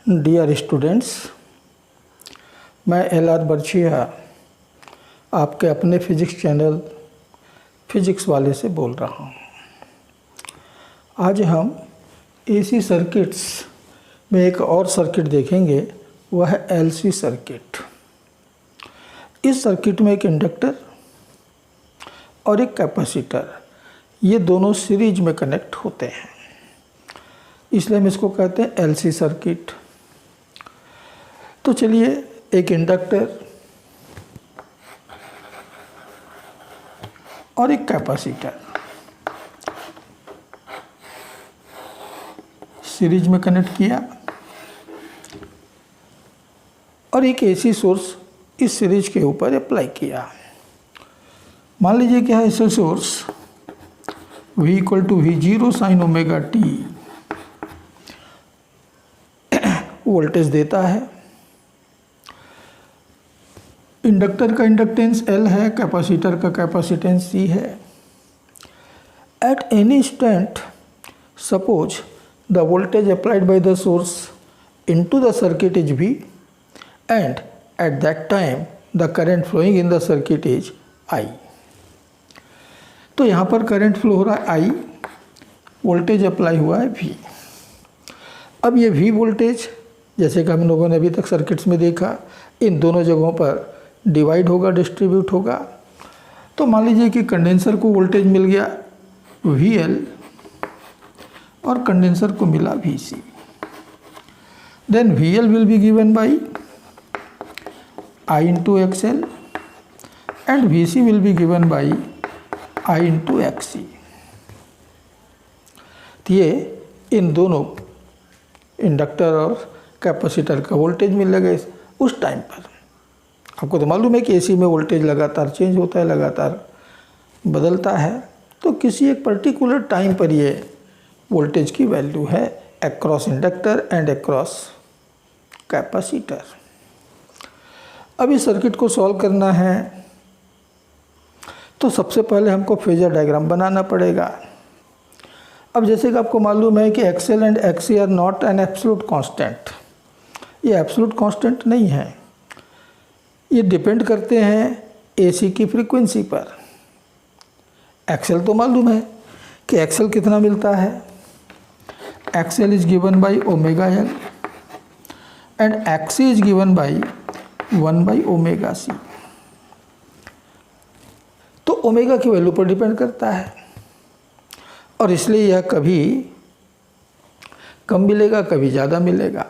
Dear students, मैं LR बर्छिया आपके अपने फिजिक्स चैनल फिजिक्स वाले से बोल रहा हूँ। आज हम AC सर्किट्स में एक और सर्किट देखेंगे, वह है LC सर्किट। इस सर्किट में एक इंडक्टर और एक कैपेसिटर, ये दोनों सीरीज में कनेक्ट होते हैं, इसलिए हम इसको कहते हैं LC सर्किट। तो चलिए, एक इंडक्टर और एक कैपेसिटर सीरीज में कनेक्ट किया और एक AC सोर्स इस सीरीज के ऊपर अप्लाई किया। मान लीजिए क्या है, ऐसे source V = V0 sin omega t voltage देता है। इंडक्टर का इंडक्टेंस L है, कैपेसिटर का कैपेसिटेंस C है। At any instant suppose the voltage applied by the source into the circuit is V and at that time the current flowing in the circuit is I। तो यहाँ पर current flow हो रहा है I, voltage apply हुआ है V। अब ये V वोल्टेज, जैसे कि हम लोगों ने अभी तक सर्किट्स में देखा, इन दोनों जगहों पर डिवाइड होगा, डिस्ट्रीब्यूट होगा। तो मान लीजिए कि कंडेंसर को वोल्टेज मिल गया VL और कंडेंसर को मिला VC। Then VL will be given by I into XL and VC will be given by I into XC। तो ये इन दोनों इंडक्टर और कैपेसिटर का वोल्टेज मिल लगे उस टाइम पर। आपको तो मालूम है कि AC में वोल्टेज लगातार चेंज होता है, लगातार बदलता है। तो किसी एक पर्टिकुलर टाइम पर ये वोल्टेज की वैल्यू है across inductor and across capacitor. अब इस सर्किट को सॉल्व करना है तो सबसे पहले हमको फेजर डायग्राम बनाना पड़ेगा। अब जैसे कि आपको मालूम है कि XL and XC are not an absolute constant. ये एब्सोल्यूट कांस्टेंट नहीं है, ये डिपेंड करते हैं AC की फ्रीक्वेंसी पर। XL तो मालूम है कि XL कितना मिलता है, XL is given by omega L and XC is given by 1 by omega C। तो ओमेगा की वैल्यू पर डिपेंड करता है और इसलिए यह कभी कम मिलेगा, कभी ज़्यादा मिलेगा।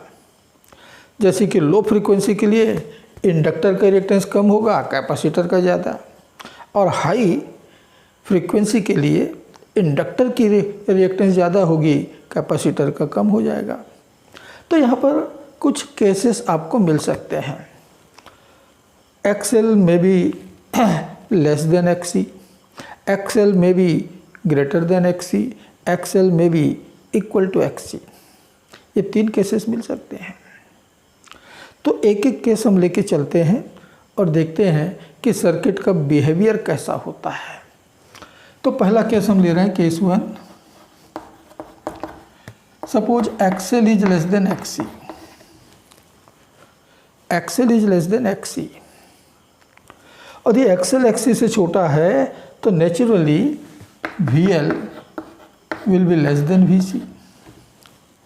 जैसे कि लो फ्रीक्वेंसी के लिए इंडक्टर का रिएक्टेंस कम होगा, कैपेसिटर का ज़्यादा, और हाई फ्रीक्वेंसी के लिए इंडक्टर की रिएक्टेंस ज़्यादा होगी, कैपेसिटर का कम हो जाएगा। तो यहाँ पर कुछ केसेस आपको मिल सकते हैं। XL में भी लेस देन XC, XL में भी ग्रेटर देन XC, XL में भी इक्वल टू XC। ये 3 केसेस मिल सकते हैं। तो एक एक केस हम लेके चलते हैं और देखते हैं कि सर्किट का बिहेवियर कैसा होता है। तो पहला केस हम ले रहे हैं, case 1। Suppose XL is less than XC, XL is less than XC और ये XL XC से छोटा है, तो naturally VL will be less than VC,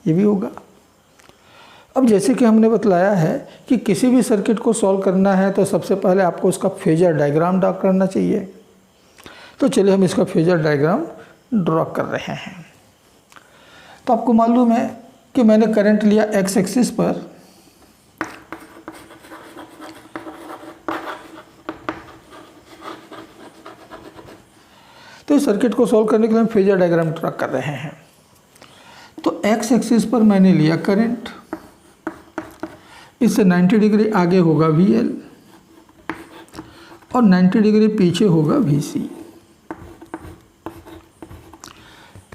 ये भी होगा। अब जैसे कि हमने बतलाया है कि किसी भी सर्किट को सॉल्व करना है तो सबसे पहले आपको उसका फेजर डायग्राम ड्रा करना चाहिए। तो चलिए हम इसका फेजर डायग्राम ड्रा कर रहे हैं। तो आपको मालूम है कि मैंने करंट लिया X एक्सिस पर, तो इस सर्किट को सॉल्व करने के लिए हम फेजर डायग्राम ड्रा कर रहे हैं। तो X एक्सिस पर मैंने लिया करंट, इससे 90 डिग्री आगे होगा VL और 90 डिग्री पीछे होगा VC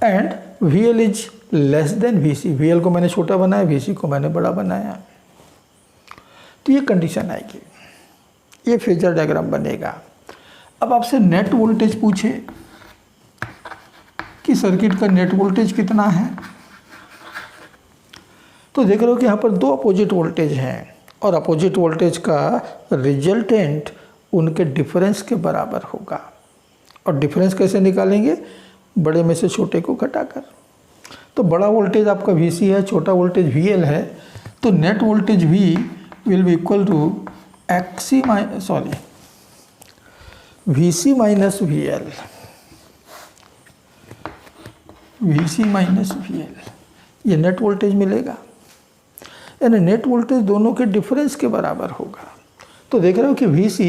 and VL is less than VC। VL को मैंने छोटा बनाया, VC को मैंने बड़ा बनाया। तो ये कंडीशन आएगी, ये फेजर डायग्राम बनेगा। अब आपसे नेट वोल्टेज पूछे कि सर्किट का नेट वोल्टेज कितना है, तो देख रहे हो कि यहाँ पर दो अपोजिट वोल्टेज हैं और अपोजिट वोल्टेज का रिजल्टेंट उनके डिफरेंस के बराबर होगा। और डिफरेंस कैसे निकालेंगे? बड़े में से छोटे को घटाकर। तो बड़ा वोल्टेज आपका VC है, छोटा वोल्टेज VL है, तो net voltage V will be equal to VC minus VL, VC minus VL, ये नेट वोल्टेज मिलेगा। यानी नेट वोल्टेज दोनों के डिफरेंस के बराबर होगा। तो देख रहे हो कि VC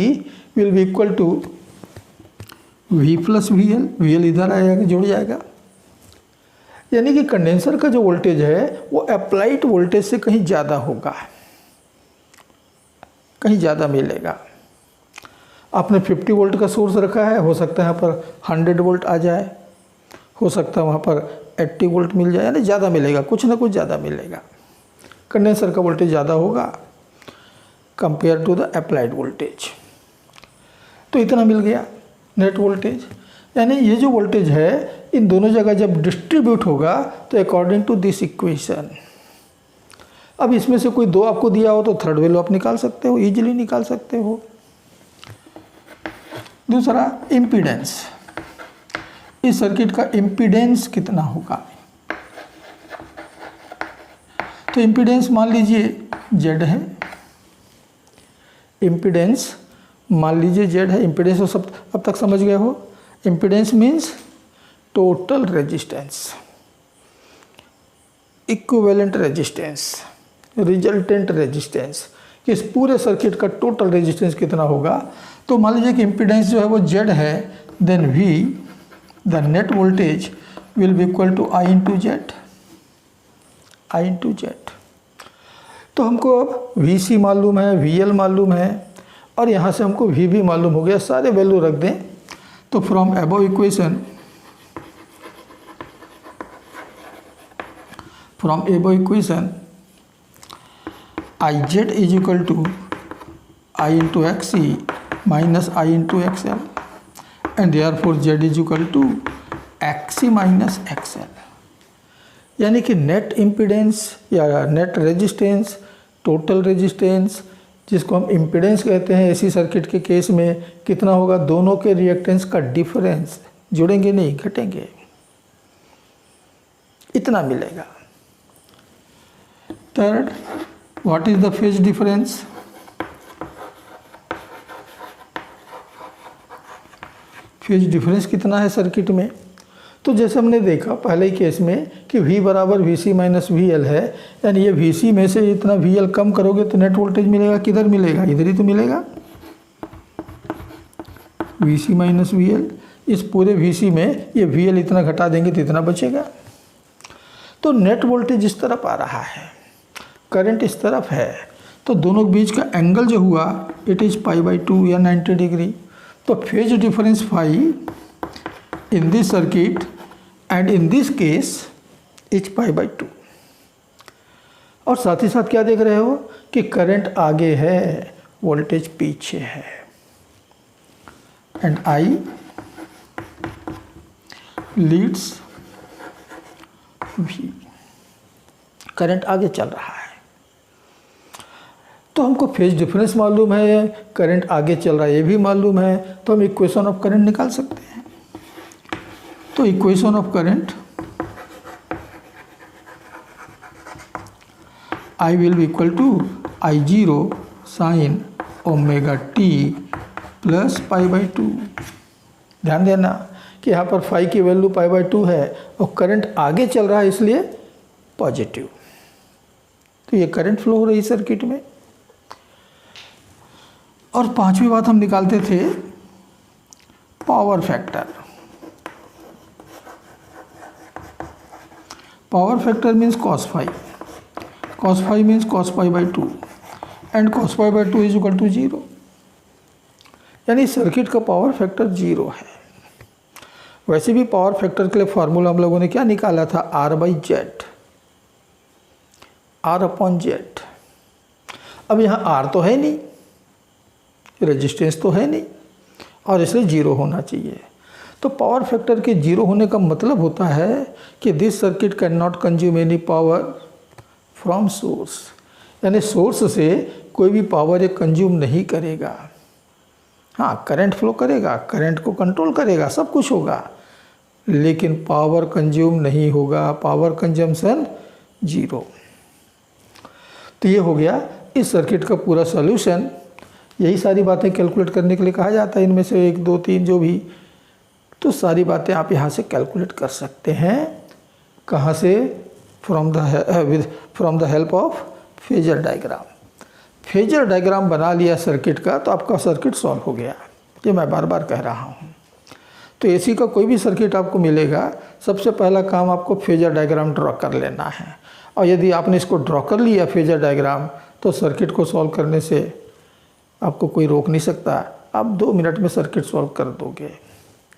will be equal to V plus VL, VL इधर आएगा, जुड़ जाएगा। यानी कि कंडेंसर का जो वोल्टेज है वो अप्लाइड वोल्टेज से कहीं ज़्यादा होगा, कहीं ज़्यादा मिलेगा। आपने 50 वोल्ट का सोर्स रखा है, हो सकता है यहाँ पर 100 वोल्ट आ जाए, हो सकता है वहाँ पर 80 वोल्ट मिल जाए, यानी ज़्यादा मिलेगा, कुछ ना कुछ ज़्यादा मिलेगा। कंडेंसर का वोल्टेज ज़्यादा होगा compare to the applied voltage. तो इतना मिल गया नेट वोल्टेज। यानी ये जो वोल्टेज है इन दोनों जगह जब डिस्ट्रीब्यूट होगा तो अकॉर्डिंग टू दिस इक्वेशन, अब इसमें से कोई दो आपको दिया हो तो थर्ड वैल्यू आप निकाल सकते हो, इजीली निकाल सकते हो। दूसरा इम्पीडेंस, इस सर्किट का इम्पीडेंस कितना होगा? तो इम्पीडेंस मान लीजिए Z है, इम्पीडेंस मान लीजिए Z है। इम्पीडेंस तो सब अब तक समझ गए हो। Impedance means total resistance, equivalent resistance, resultant resistance, कि इस पूरे सर्किट का टोटल रेजिस्टेंस कितना होगा। तो मान लीजिए कि इम्पीडेंस जो है वो Z है, then V the net voltage will be equal to I into Z, I into Z. तो हमको अब VC मालूम है, VL मालूम है और यहाँ से हमको V भी मालूम हो गया। सारे वैल्यू रख दें तो from above equation, IZ is equal to I into XC minus I into XL and therefore Z is equal to XC minus XL। यानी कि नेट इम्पीडेंस या नेट रेजिस्टेंस, टोटल रेजिस्टेंस, जिसको हम इम्पीडेंस कहते हैं एसी सर्किट के case में, कितना होगा? दोनों के रिएक्टेंस का डिफरेंस, जुड़ेंगे नहीं घटेंगे, इतना मिलेगा। Third, what is the phase difference? Phase difference कितना है सर्किट में? तो जैसे हमने देखा पहले ही केस में कि V बराबर VC माइनस VL है, यानी ये VC में से इतना VL कम करोगे तो नेट वोल्टेज मिलेगा, किधर मिलेगा? इधर ही तो मिलेगा, VC माइनस VL। इस पूरे VC में ये VL इतना घटा देंगे तो इतना बचेगा। तो नेट वोल्टेज इस तरफ आ रहा है, करंट इस तरफ है, तो दोनों के बीच का एंगल जो हुआ इट इज़ π/2 या 90 डिग्री। तो phase difference phi in this circuit and in this case is π/2। और साथ ही साथ क्या देख रहे हो कि करंट आगे है, वोल्टेज पीछे है, and I leads V, current आगे चल रहा है। तो हमको फेज डिफरेंस मालूम है, करंट आगे चल रहा है ये भी मालूम है, तो हम इक्वेशन ऑफ करंट निकाल सकते हैं। तो equation of current I will be equal to I0 sine omega t plus π/2। ध्यान देना कि यहाँ पर फाई की वैल्यू π/2 है और करंट आगे चल रहा है इसलिए पॉजिटिव। तो ये करंट फ्लो हो रही सर्किट में। और पांचवी बात हम निकालते थे power factor. Power factor means cos phi, cos phi means cos π/2 and cos π/2 is equal to 0। यानी सर्किट का पावर फैक्टर 0 है। वैसे भी पावर फैक्टर के लिए फार्मूला हम लोगों ने क्या निकाला था? R/Z, R/Z। अब यहाँ R तो है नहीं, रेजिस्टेंस तो है नहीं, और इसलिए 0 होना चाहिए। तो पावर फैक्टर के 0 होने का मतलब होता है कि this circuit can not consume any power from source, यानी सोर्स से कोई भी पावर ये कंज्यूम नहीं करेगा। हाँ, करंट फ्लो करेगा, करंट को कंट्रोल करेगा, सब कुछ होगा, लेकिन पावर कंज्यूम नहीं होगा, पावर कंजम्पशन 0। तो ये हो गया इस सर्किट का पूरा सॉल्यूशन। यही सारी बातें कैलकुलेट करने के लिए कहा जाता है, इनमें से 1 2 3 जो भी, तो सारी बातें आप यहाँ से कैलकुलेट कर सकते हैं। कहाँ से? From the help of phasor diagram. Phasor diagram बना लिया सर्किट का तो आपका सर्किट सॉल्व हो गया, ये मैं बार बार कह रहा हूँ। तो एसी का कोई भी सर्किट आपको मिलेगा, सबसे पहला काम आपको फेजर डायग्राम ड्रॉ कर लेना है, और यदि आपने इसको ड्रॉ कर लिया फेजर डायग्राम, तो सर्किट को सॉल्व करने से आपको कोई रोक नहीं सकता, आप 2 मिनट में सर्किट सॉल्व कर दोगे।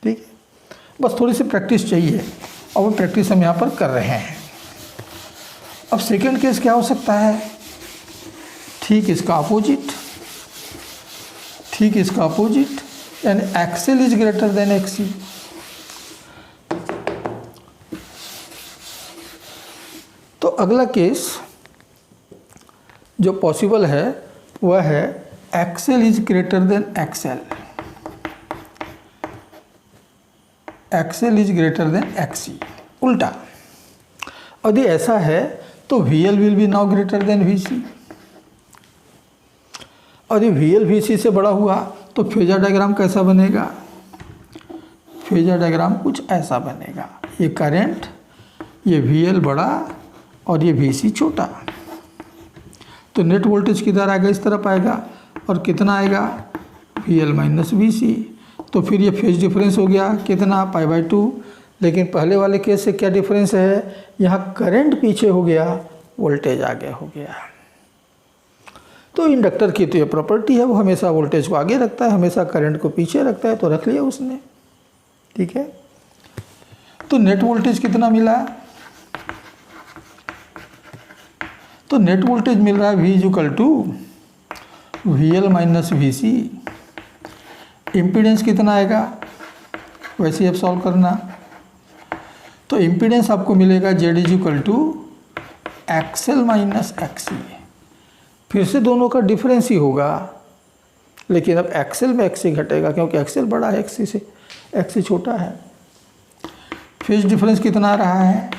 ठीक है, बस थोड़ी सी प्रैक्टिस चाहिए, और वो प्रैक्टिस हम यहाँ पर कर रहे हैं। अब सेकेंड केस क्या हो सकता है? ठीक इसका अपोजिट, यानी XL is greater than XC. तो अगला केस जो पॉसिबल है वह है XL is greater than XL, XL is greater than XC, उल्टा। और यदि ऐसा है तो VL will be now greater than VC, और ये VL VC से बड़ा हुआ तो फेजर डायग्राम कैसा बनेगा? फेजर डायग्राम कुछ ऐसा बनेगा, ये करंट, ये VL बड़ा और ये VC छोटा। तो नेट वोल्टेज किधर आएगा? इस तरफ आएगा, और कितना आएगा? VL minus VC। तो फिर ये फेज डिफरेंस हो गया कितना? π/2। लेकिन पहले वाले केस से क्या डिफरेंस है? यहाँ करंट पीछे हो गया, वोल्टेज आगे हो गया। तो इंडक्टर की तो ये प्रॉपर्टी है, वो हमेशा वोल्टेज को आगे रखता है, हमेशा करंट को पीछे रखता है, तो रख लिया उसने। ठीक है, तो नेट वोल्टेज कितना मिला? तो नेट वोल्टेज मिल रहा है V = VL minus VC। Impedance कितना आएगा? वैसे ही अब सॉल्व करना। तो इम्पीडेंस आपको मिलेगा Z = XL माइनस XC। फिर से दोनों का डिफरेंस ही होगा, लेकिन अब XL में XC घटेगा, क्योंकि XL बड़ा है XC से, XC छोटा है। फेज डिफरेंस कितना आ रहा है?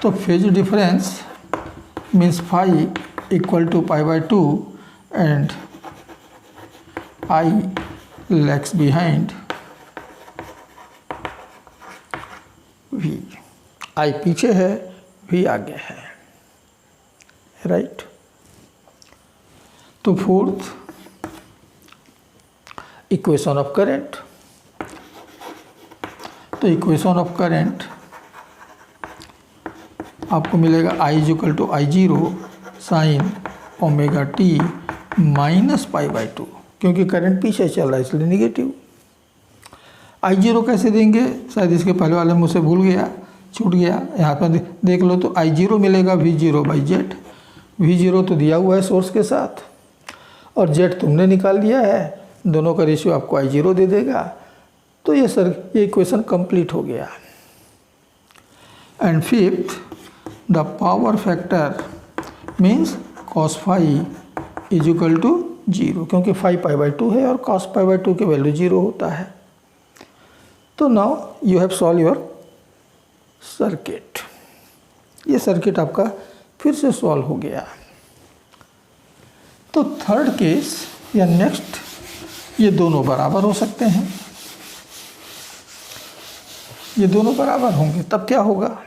तो phase difference means phi = π/2 and I lags behind V। I पीछे है, V आगे है, राइट। तो फोर्थ इक्वेशन ऑफ करंट, तो इक्वेशन ऑफ करंट आपको मिलेगा I = I0 sin ω t minus π/2, क्योंकि करंट पीछे चल रहा है इसलिए निगेटिव। I0 कैसे देंगे? शायद इसके पहले वाले मुझसे भूल गया, छूट गया, यहाँ पर देख लो। तो I0 मिलेगा V0/Z। V0 तो दिया हुआ है सोर्स के साथ, और Z तुमने निकाल दिया है, दोनों का रेशियो आपको I0 दे देगा। तो ये इक्वेशन कंप्लीट हो गया। And fifth, the power factor means cos phi = 0, क्योंकि phi π/2 है और cos π/2 की वैल्यू 0 होता है। तो now you have solve your circuit. ये सर्किट आपका फिर से सॉल्व हो गया। तो थर्ड केस या नेक्स्ट, ये दोनों बराबर हो सकते हैं, ये दोनों बराबर होंगे, तब क्या होगा?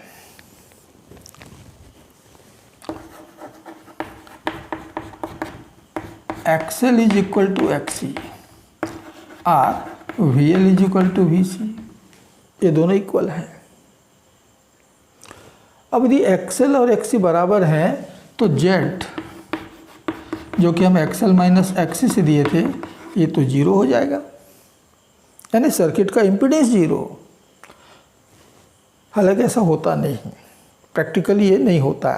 XL = XC और VL = VC, ये दोनों इक्वल हैं। अब यदि XL और XC बराबर हैं तो Z जो कि हम XL माइनस XC से दिए थे, ये तो 0 हो जाएगा, यानी सर्किट का इम्पीडेंस 0। हालांकि ऐसा होता नहीं, प्रैक्टिकली ये नहीं होता,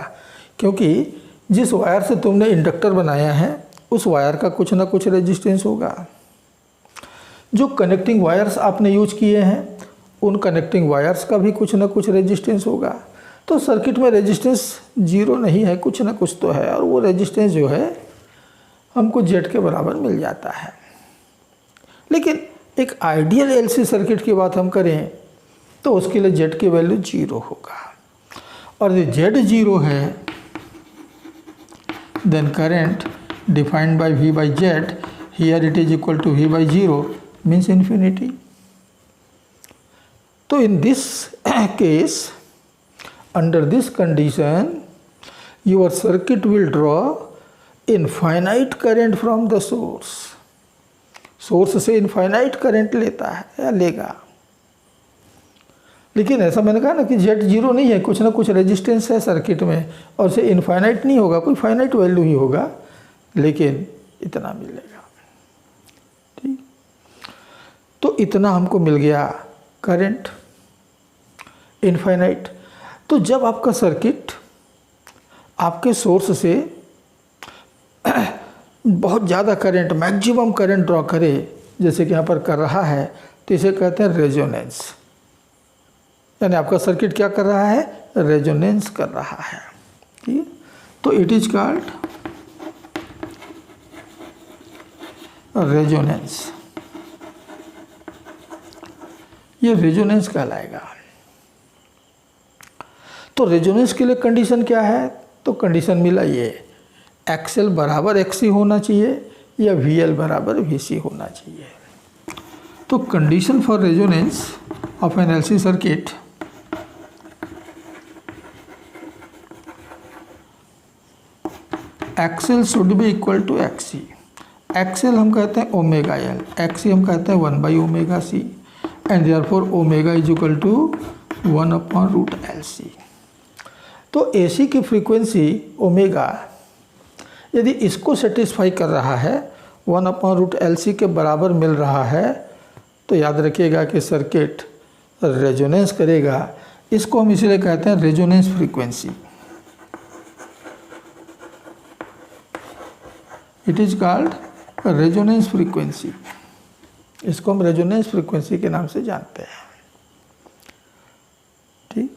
क्योंकि जिस वायर से तुमने इंडक्टर बनाया है उस वायर का कुछ ना कुछ रेजिस्टेंस होगा। जो कनेक्टिंग वायर्स आपने यूज किए हैं उन कनेक्टिंग वायर्स का भी कुछ ना कुछ रेजिस्टेंस होगा। तो सर्किट में रेजिस्टेंस जीरो नहीं है, कुछ ना कुछ तो है, और वो रेजिस्टेंस जो है हमको जेड के बराबर मिल जाता है। लेकिन एक आइडियल एलसी सर्किट की बात हम करें तो उसके लिए जेड की वैल्यू जीरो होगा, और यदि जेड जीरो है then current defined by V by Z, here it is equal to V by 0 means infinity. So in this case, under this condition, your circuit will draw infinite current from the source. Source से infinite current लेता है या लेगा। लेकिन ऐसा मैंने कहा ना कि जेड जीरो नहीं है, कुछ ना कुछ रेजिस्टेंस है सर्किट में, और से इनफाइनाइट नहीं होगा, कोई फाइनाइट वैल्यू ही होगा, लेकिन इतना मिलेगा। ठीक, तो इतना हमको मिल गया करंट इनफाइनाइट। तो जब आपका सर्किट आपके सोर्स से बहुत ज़्यादा करंट, मैक्सिमम करंट ड्रॉ करे, जैसे कि यहाँ पर कर रहा है, तो इसे कहते हैं रेजोनेंस। यानी आपका सर्किट क्या कर रहा है? रेजोनेंस कर रहा है। ठीक है, तो इट इज कॉल्ड रेजोनेंस। ये रेजोनेंस कहलाएगा। तो रेजोनेंस के लिए कंडीशन क्या है? तो कंडीशन मिला ये, एक्सएल बराबर एक्सी होना चाहिए या वीएल बराबर वीसी होना चाहिए। तो condition for resonance of an LC circuit, XL should be equal to XC. XL हम कहते हैं ओमेगा एल, एक्सी हम कहते हैं 1 by omega C, and therefore omega is equal to 1 upon root L C. तो एसी की frequency omega यदि इसको सेटिस्फाई कर रहा है, 1 अपॉन रूट एल सी के बराबर मिल रहा है, तो याद रखिएगा कि सर्किट रेजोनेंस करेगा। इसको हम इसलिए कहते हैं resonance frequency. It is called resonance frequency. इसको हम रेजोनेंस फ्रीक्वेंसी के नाम से जानते हैं। ठीक,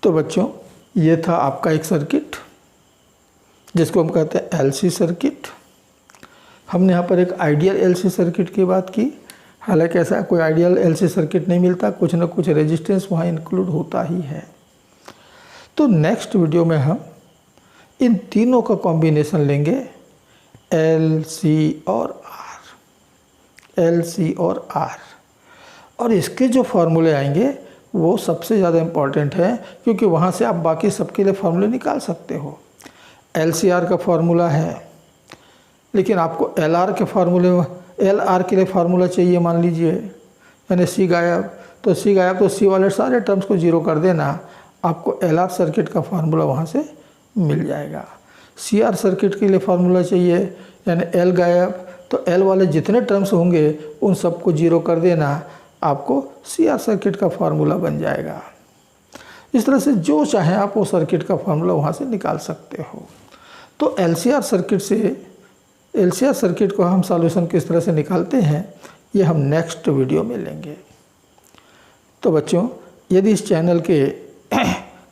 तो बच्चों ये था आपका एक सर्किट जिसको हम कहते हैं एलसी सर्किट। हमने यहाँ पर एक आइडियल एलसी सर्किट की बात की। हालांकि ऐसा कोई आइडियल एलसी सर्किट नहीं मिलता, कुछ ना कुछ रेजिस्टेंस वहाँ इंक्लूड होता ही है। तो नेक्स्ट वीडियो में हम इन तीनों का कॉम्बिनेशन लेंगे, एल सी और आर, एल सी और आर, और इसके जो फॉर्मूले आएंगे वो सबसे ज़्यादा इम्पॉर्टेंट है, क्योंकि वहाँ से आप बाकी सबके लिए फार्मूले निकाल सकते हो। एल सी आर का फार्मूला है, लेकिन आपको एल आर के फार्मूले, एल आर के लिए फार्मूला चाहिए, मान लीजिए, यानी सी गायब, तो सी गायब, तो सी वाले सारे टर्म्स को जीरो कर देना, आपको एल आर सर्किट का फार्मूला वहाँ से मिल जाएगा। सी आर सर्किट के लिए फार्मूला चाहिए, यानी एल गायब, तो एल वाले जितने टर्म्स होंगे उन सबको जीरो कर देना, आपको सी आर सर्किट का फार्मूला बन जाएगा। इस तरह से जो चाहे आप वो सर्किट का फार्मूला वहाँ से निकाल सकते हो। तो एल सी आर सर्किट से, एल सी आर सर्किट को हम सॉल्यूशन किस तरह से निकालते हैं ये हम नेक्स्ट वीडियो में लेंगे। तो बच्चों, यदि इस चैनल के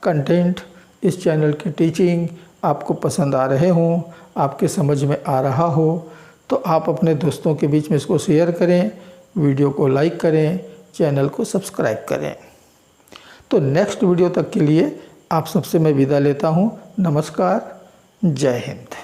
कंटेंट, इस चैनल की टीचिंग आपको पसंद आ रहे हों, आपके समझ में आ रहा हो, तो आप अपने दोस्तों के बीच में इसको शेयर करें, वीडियो को लाइक करें, चैनल को सब्सक्राइब करें। तो नेक्स्ट वीडियो तक के लिए आप सबसे मैं विदा लेता हूँ। नमस्कार, जय हिंद।